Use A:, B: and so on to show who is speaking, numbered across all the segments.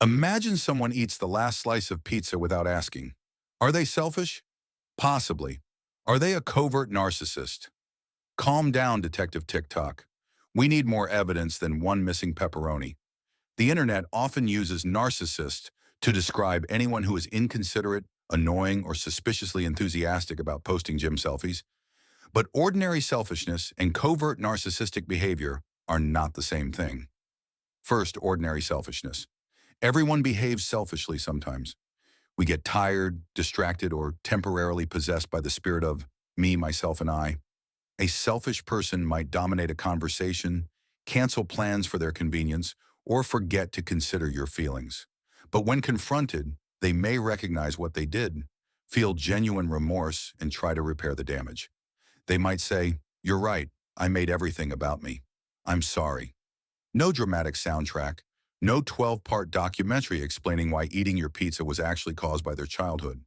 A: Imagine someone eats the last slice of pizza without asking. Are they selfish? Possibly. Are they a covert narcissist? Calm down, Detective TikTok. We need more evidence than one missing pepperoni. The internet often uses narcissist to describe anyone who is inconsiderate, annoying, or suspiciously enthusiastic about posting gym selfies. But ordinary selfishness and covert narcissistic behavior are not the same thing. First, ordinary selfishness. Everyone behaves selfishly sometimes. We get tired, distracted, or temporarily possessed by the spirit of me, myself, and I. A selfish person might dominate a conversation, cancel plans for their convenience, or forget to consider your feelings. But when confronted, they may recognize what they did, feel genuine remorse, and try to repair the damage. They might say, "You're right, I made everything about me. I'm sorry." No dramatic soundtrack, no 12-part documentary explaining why eating your pizza was actually caused by their childhood.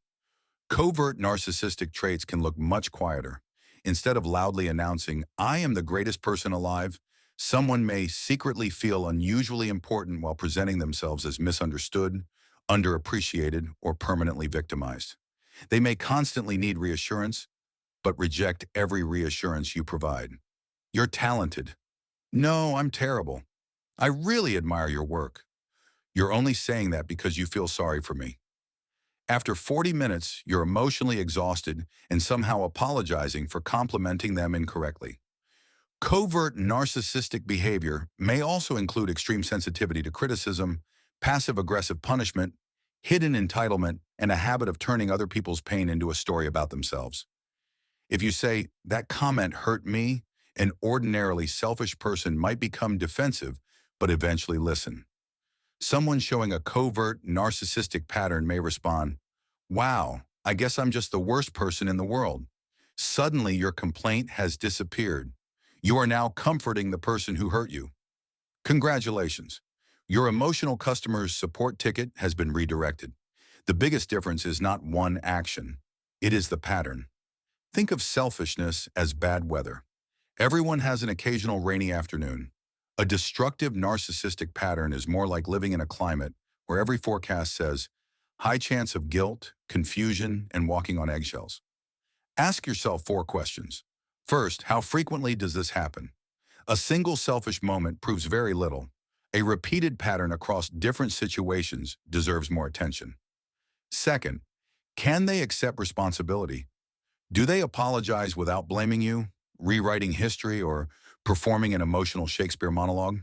A: Covert narcissistic traits can look much quieter. Instead of loudly announcing, "I am the greatest person alive," someone may secretly feel unusually important while presenting themselves as misunderstood, underappreciated, or permanently victimized. They may constantly need reassurance, but reject every reassurance you provide. "You're talented." "No, I'm terrible." "I really admire your work." "You're only saying that because you feel sorry for me." After 40 minutes, you're emotionally exhausted and somehow apologizing for complimenting them incorrectly. Covert narcissistic behavior may also include extreme sensitivity to criticism, passive-aggressive punishment, hidden entitlement, and a habit of turning other people's pain into a story about themselves. If you say, "That comment hurt me," an ordinarily selfish person might become defensive, but eventually listen. Someone showing a covert narcissistic pattern may respond, "Wow, I guess I'm just the worst person in the world." Suddenly, your complaint has disappeared. You are now comforting the person who hurt you. Congratulations. Your emotional customer's support ticket has been redirected. The biggest difference is not one action. It is the pattern. Think of selfishness as bad weather. Everyone has an occasional rainy afternoon. A destructive narcissistic pattern is more like living in a climate where every forecast says, high chance of guilt, confusion, and walking on eggshells. Ask yourself 4 questions. First, how frequently does this happen? A single selfish moment proves very little. A repeated pattern across different situations deserves more attention. Second, can they accept responsibility? Do they apologize without blaming you, rewriting history, or performing an emotional Shakespeare monologue?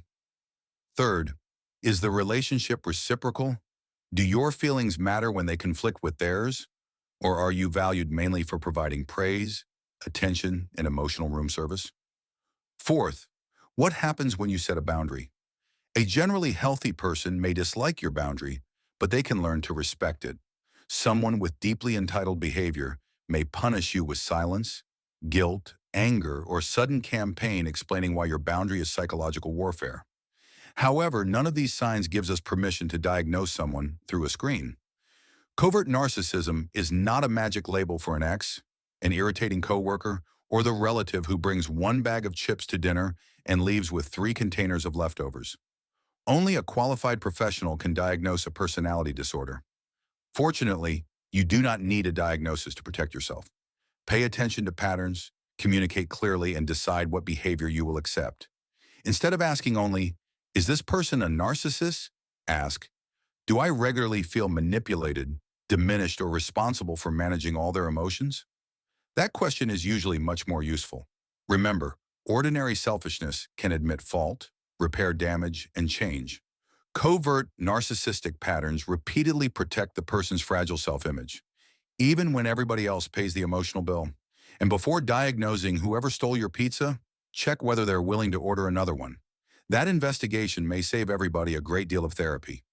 A: Third, is the relationship reciprocal? Do your feelings matter when they conflict with theirs? Or are you valued mainly for providing praise, attention, and emotional room service? Fourth, what happens when you set a boundary? A generally healthy person may dislike your boundary, but they can learn to respect it. Someone with deeply entitled behavior may punish you with silence, guilt, anger, or sudden campaign explaining why your boundary is psychological warfare. However, none of these signs gives us permission to diagnose someone through a screen. Covert narcissism is not a magic label for an ex, an irritating coworker, or the relative who brings 1 bag of chips to dinner and leaves with 3 containers of leftovers. Only a qualified professional can diagnose a personality disorder. Fortunately, you do not need a diagnosis to protect yourself. Pay attention to patterns, communicate clearly, and decide what behavior you will accept. Instead of asking only, "Is this person a narcissist?" ask, "Do I regularly feel manipulated, diminished, or responsible for managing all their emotions?" That question is usually much more useful. Remember, ordinary selfishness can admit fault, repair damage, and change. Covert narcissistic patterns repeatedly protect the person's fragile self-image, even when everybody else pays the emotional bill. And before diagnosing whoever stole your pizza, check whether they're willing to order another one. That investigation may save everybody a great deal of therapy.